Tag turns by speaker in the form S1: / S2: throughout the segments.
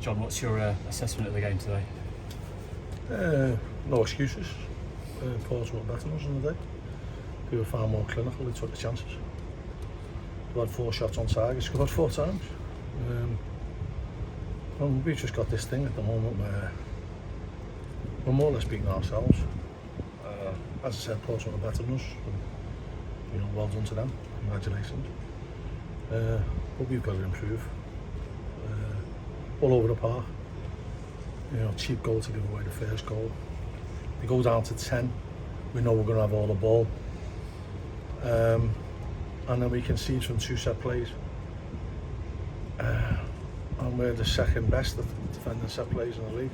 S1: John, what's your assessment of the game today?
S2: No excuses. Portsmouth were better than us on the day. They were far more clinical, they took the chances. We had 4 shots on target, scored 4 times. And we've just got this thing at the moment where we're more or less beating ourselves. As I said, Portsmouth were better than us. And, well done to them. Congratulations. But we've got to improve. All over the park. Cheap goal to give away the first goal. We go down to 10. We know we're going to have all the ball. And then we concede from 2 set plays. And we're the second best at defending set plays in the league.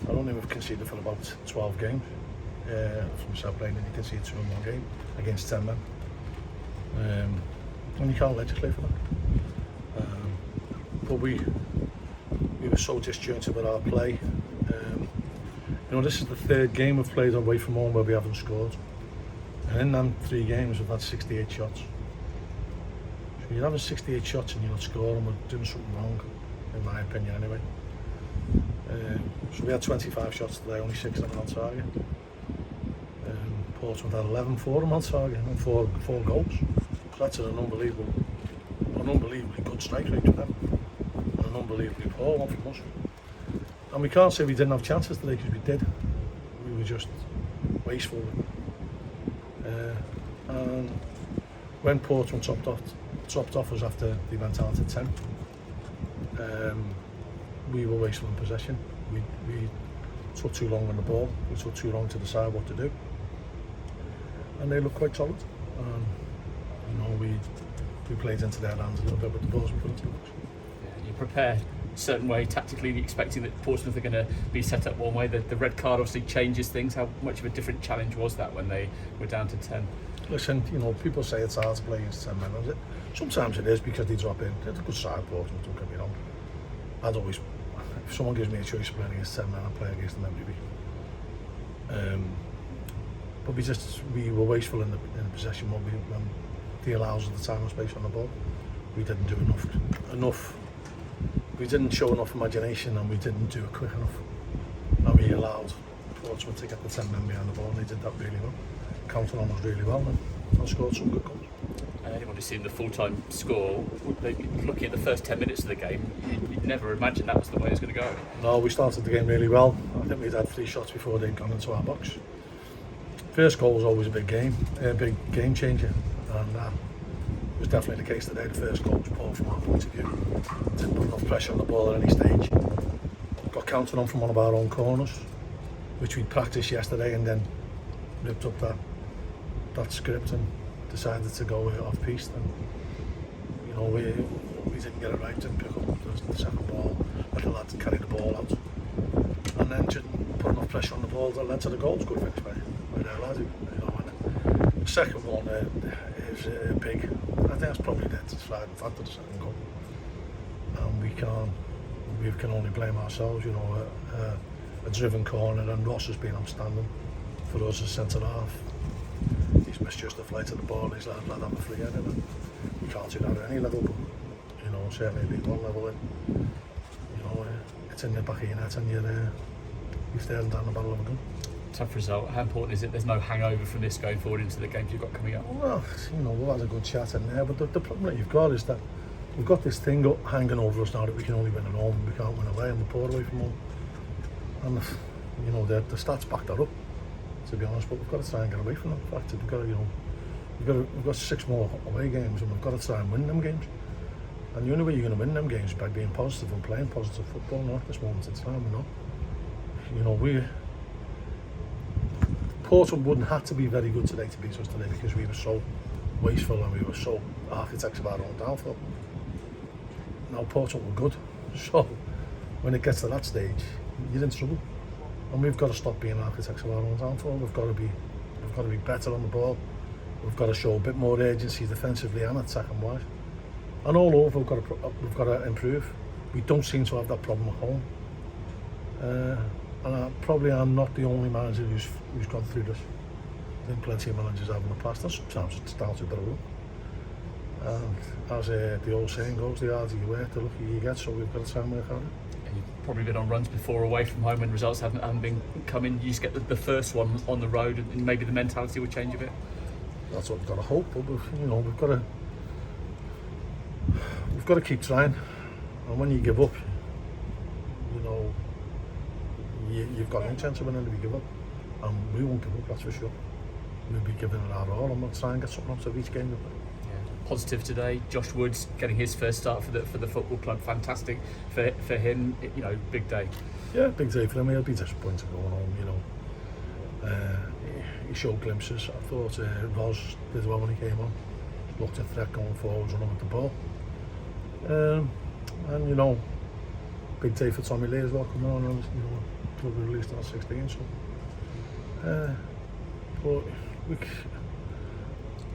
S2: I don't think we've conceded for about 12 games from set play, and you concede 2 in 1 game against 10 men. And you can't legislate for that. But we were so disjointed with our play. This is the 3rd game we've played away from home where we haven't scored. And in them 3 games we've had 68 shots. So you're having 68 shots and you're not scoring, we're doing something wrong, in my opinion anyway. So we had 25 shots today, only 6 of them on target. Portsmouth had 11 for them on target and 4 goals. So that's an unbelievably good strike rate for them. And an unbelievably poor one from us. And we can't say we didn't have chances today, because we did. We were just wasteful. And when Portsmouth topped off us after they went down to 10, we were wasteful in possession. We took too long on the ball. We took too long to decide what to do. And they looked quite solid. We played into their hands a little bit with the balls we put into the box.
S1: You prepare a certain way tactically, expecting that Portsmouth are going to be set up one way. The red card obviously changes things. How much of a different challenge was that when they were down to 10?
S2: Listen, people say it's hard to play against 10 men. Sometimes it is, because they drop in. It's a good side, Portsmouth, don't get me wrong. If someone gives me a choice of playing against 10 men, I'll play against them every week. But we were wasteful in the possession when they allowed us the time and space on the ball. We didn't do enough. We didn't show enough imagination, and we didn't do it quick enough. And we allowed Portsmouth to get the 10 men behind the ball, and they did that really well. Counted on us really well, and scored some good goals.
S1: Anyone who's seen the full-time score, looking at the first 10 minutes of the game, you'd never imagined that was the way it was going to go.
S2: No, we started the game really well. I think we'd had 3 shots before they'd gone into our box. First goal was always a big game changer, and it was definitely the case today. The first goal was poor from our point of view. Didn't put enough pressure on the ball at any stage. Got counted on from one of our own corners, which we practiced yesterday, and then ripped up that script and decided to go off piste. And we didn't get it right, didn't pick up the second ball, let the lads carry the ball out, and then didn't put enough pressure on the ball that led to the goals. Good finish by their lads. And the second one is big. I think that's probably the deciding factor, the second goal. And we can only blame ourselves. A driven corner, and Ross has been outstanding for us as centre half. He's missed just the flight of the ball. He's let have a free header. We can't do that at any level, but certainly League One level. It's in the back of your net, and you're staring down the barrel of a gun.
S1: Tough result. How important is it there's no hangover from this going forward into the games you've got coming up?
S2: Well, we've had a good chat in there, but the problem that you've got is that we've got this thing hanging over us now that we can only win at home, we can't win away, and we're poor away from home. And the stats back that up, to be honest. But we've got to try and get away from that fact. We've got 6 more away games, and we've got to try and win them games. And the only way you're going to win them games is by being positive and playing positive football. Not at this moment in time, Portsmouth wouldn't have to be very good today to beat us today, because we were so wasteful and we were so architects of our own downfall. Now Portsmouth were good, so when it gets to that stage, you're in trouble. And we've got to stop being architects of our own downfall. We've got to be better on the ball. We've got to show a bit more urgency defensively and attacking wise. And all over, we've got to improve. We don't seem to have that problem at home. And I probably am not the only manager who's gone through this. I think plenty of managers have in the past, and sometimes it's down to a bit of luck. And as the old saying goes, the harder you work, the luckier you get, so we've got to try and work harder.
S1: You've probably been on runs before away from home when results haven't been coming. You just get the first one on the road, and maybe the mentality will change a bit.
S2: That's what we've got to hope, but we've got to keep trying. And when you give up, you've got no chance of winning if you give up. And we won't give up, that's for sure. We'll be giving it our all, and we'll try and get something out of each game.
S1: Positive today, Josh Woods getting his first start for the football club. Fantastic for him. Big day.
S2: Yeah, big day for him. He'll be disappointed going home. He showed glimpses. I thought Roz did well when he came on. Looked at threat going forwards, running with the ball. And big day for Tommy Lee as well coming on. And he'll be released on 16. So, but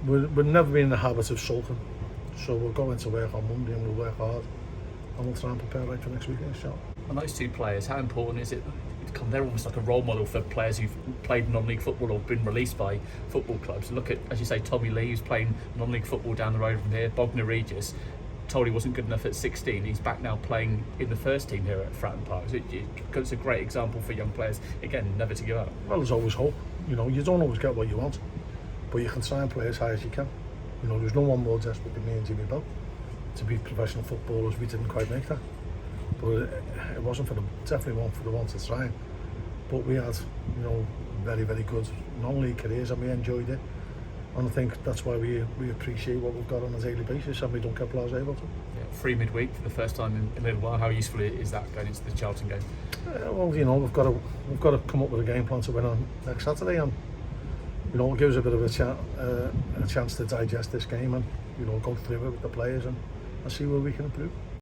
S2: we've never been in the habit of sulking, so we'll go into work on Monday and we'll work hard and we'll try and prepare right for next weekend's shot.
S1: And those two players, how important is it? They're almost like a role model for players who've played non-league football or been released by football clubs. Look at, as you say, Tommy Lee, who's playing non-league football down the road from here. Bognor Regis, told he wasn't good enough at 16. He's back now playing in the first team here at Fratton Park. So it's a great example for young players. Again, never to give up.
S2: Well, there's always hope. You don't always get what you want, but you can try and play as high as you can. There's no one more desperate than me and Jimmy Bell to be professional footballers. We didn't quite make that, but it wasn't for them. Definitely wasn't for the ones to try. But we had, very, very good non-league careers, and we enjoyed it. And I think that's why we appreciate what we've got on a daily basis, and we don't get players able to.
S1: Yeah, free midweek for the first time in a little while. How useful is that going into the Charlton game?
S2: Well, we've got to come up with a game plan to win on next Saturday, and it gives us a bit of a chance to digest this game and go through it with the players and see where we can improve.